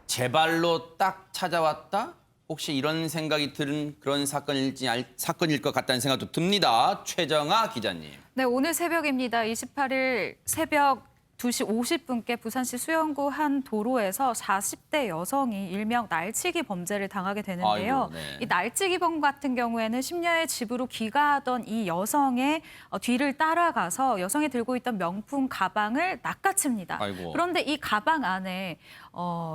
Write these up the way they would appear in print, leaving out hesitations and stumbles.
제 발로 딱 찾아왔다? 혹시 이런 생각이 드는 그런 사건일 것 같다는 생각도 듭니다. 최정아 기자님. 네, 오늘 새벽입니다. 28일 새벽 2시 50분께 부산시 수영구 한 도로에서 40대 여성이 일명 날치기 범죄를 당하게 되는데요. 아이고, 네. 이 날치기범 같은 경우에는 심야에 집으로 귀가하던 이 여성의 뒤를 따라가서 여성이 들고 있던 명품 가방을 낚아챕니다. 아이고. 그런데 이 가방 안에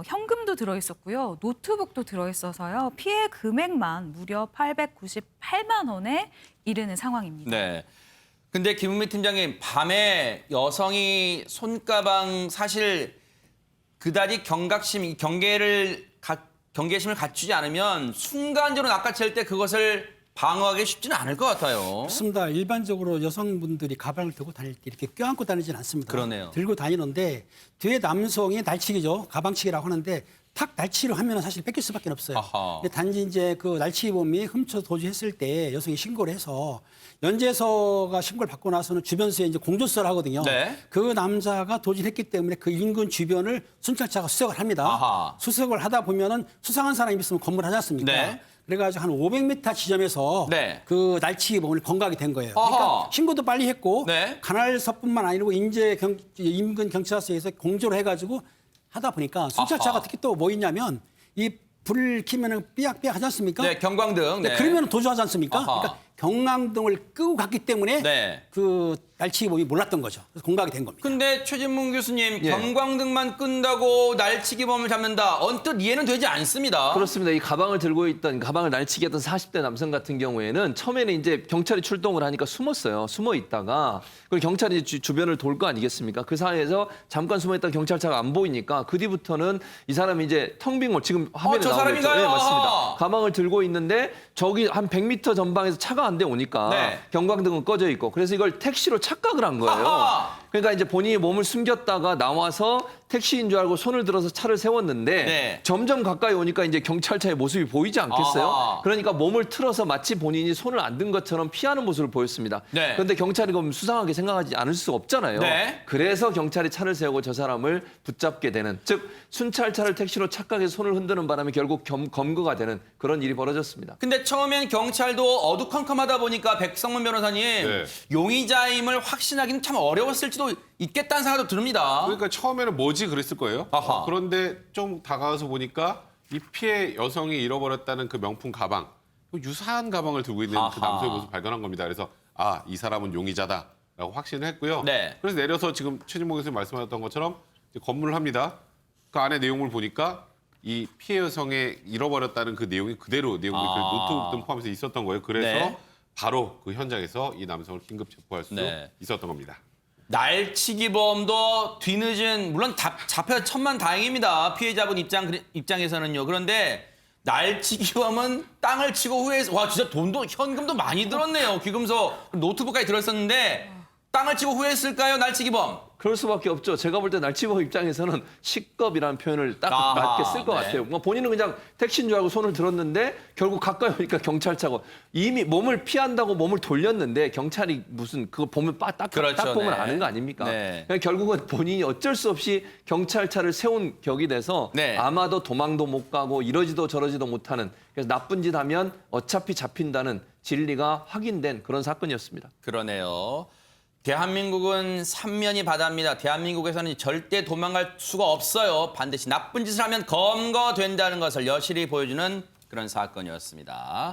현금도 들어있었고요. 노트북도 들어있어서요. 피해 금액만 무려 898만 원에 이르는 상황입니다. 네. 근데 김은미 팀장님, 밤에 여성이 손가방 사실 그다지 경계심을 갖추지 않으면 순간적으로 낚아챌 때 그것을 방어하기 쉽지는 않을 것 같아요. 그렇습니다. 일반적으로 여성분들이 가방을 들고 다닐 때 이렇게 껴안고 다니진 않습니다. 그러네요. 들고 다니는데 뒤에 남성이 날치기죠. 가방치기라고 하는데 탁 날치기를 하면 사실 뺏길 수밖에 없어요. 아하. 근데 단지 이제 그 날치기범이 훔쳐 도주했을 때 여성이 신고를 해서 연재서가 신고를 받고 나서는 주변서에 이제 공조서를 하거든요. 네. 그 남자가 도주했기 때문에 그 인근 주변을 순찰차가 수색을 합니다. 아하. 수색을 하다 보면은 수상한 사람이 있으면 검문하지 않습니까? 네. 그래가지고 한 500m 지점에서 네. 그 날치기범을 검거하게 된 거예요. 아하. 그러니까 신고도 빨리 했고 네. 관할서뿐만 아니고 인근 경찰서에서 공조를 해가지고 하다 보니까 순찰차가 아하. 특히 또 뭐 있냐면 이 불을 켜면은 삐약삐약 하지 않습니까? 네, 경광등. 네. 그러면 도주하지 않습니까? 아하. 그러니까 경광등을 끄고 갔기 때문에 네. 그 날치기범이 몰랐던 거죠. 그래서 공각이 된 겁니다. 근데 최진문 교수님, 예. 경광등만 끈다고 날치기범을 잡는다. 언뜻 이해는 되지 않습니다. 그렇습니다. 이 가방을 들고 있던 가방을 날치기 했던 40대 남성 같은 경우에는 처음에는 이제 경찰이 출동을 하니까 숨었어요. 숨어 있다가 그 경찰이 주변을 돌 거 아니겠습니까? 그 사이에서 잠깐 숨어 있다가 경찰차가 안 보이니까 그 뒤부터는 이 사람이 이제 텅 빈 곳 지금 화면에 저 나오겠죠. 사람인가요? 네, 맞습니다. 아하. 가방을 들고 있는데 저기 한 100m 전방에서 차가 한 대 오니까 네. 경광등은 꺼져 있고 그래서 이걸 택시로 착각을 한 거예요. 아하. 그러니까 이제 본인이 몸을 숨겼다가 나와서 택시인 줄 알고 손을 들어서 차를 세웠는데 네. 점점 가까이 오니까 이제 경찰차의 모습이 보이지 않겠어요? 아하. 그러니까 몸을 틀어서 마치 본인이 손을 안 든 것처럼 피하는 모습을 보였습니다. 네. 그런데 경찰이 그럼 수상하게 생각하지 않을 수 없잖아요. 네. 그래서 경찰이 차를 세우고 저 사람을 붙잡게 되는, 즉 순찰차를 택시로 착각해서 손을 흔드는 바람에 결국 검거가 되는 그런 일이 벌어졌습니다. 근데 처음엔 경찰도 어두컴컴하다 보니까 백성문 변호사님 네. 용의자임을 확신하기는 참 어려웠을지도 있겠다는 생각도 듭니다. 그러니까 처음에는 뭐지 그랬을 거예요. 아하. 그런데 좀 다가가서 보니까 이 피해 여성이 잃어버렸다는 그 명품 가방, 그 유사한 가방을 들고 있는 그 아하. 남성의 모습을 발견한 겁니다. 그래서 이 사람은 용의자다라고 확신을 했고요. 네. 그래서 내려서 지금 최진봉 교수님 말씀하셨던 것처럼 이제 검문을 합니다. 그 안에 내용을 보니까 이 피해 여성의 잃어버렸다는 그 내용이 그대로 내용이 그 노트북 등 포함해서 있었던 거예요. 그래서 네. 바로 그 현장에서 이 남성을 긴급 체포할 수 네. 있었던 겁니다. 날치기범도 뒤늦은 물론 잡혀서 천만다행입니다. 피해자분 입장에서는요. 그런데 날치기범은 땅을 치고 후회해서 와 진짜 현금도 많이 들었네요. 귀금속 노트북까지 들었었는데 땅을 치고 후회했을까요, 날치기범? 그럴 수밖에 없죠. 제가 볼 때 날치범 입장에서는 식겁이라는 표현을 딱 아하, 맞게 쓸 것 네. 같아요. 뭐 본인은 그냥 택시인 줄 알고 손을 들었는데 결국 가까이 오니까 경찰차고 이미 몸을 피한다고 몸을 돌렸는데 경찰이 무슨 그거 보면 딱 그렇죠, 보면 네. 아는 거 아닙니까? 네. 그러니까 결국은 본인이 어쩔 수 없이 경찰차를 세운 격이 돼서 네. 아마도 도망도 못 가고 이러지도 저러지도 못하는, 그래서 나쁜 짓 하면 어차피 잡힌다는 진리가 확인된 그런 사건이었습니다. 그러네요. 대한민국은 삼면이 바다입니다. 대한민국에서는 절대 도망갈 수가 없어요. 반드시 나쁜 짓을 하면 검거된다는 것을 여실히 보여주는 그런 사건이었습니다.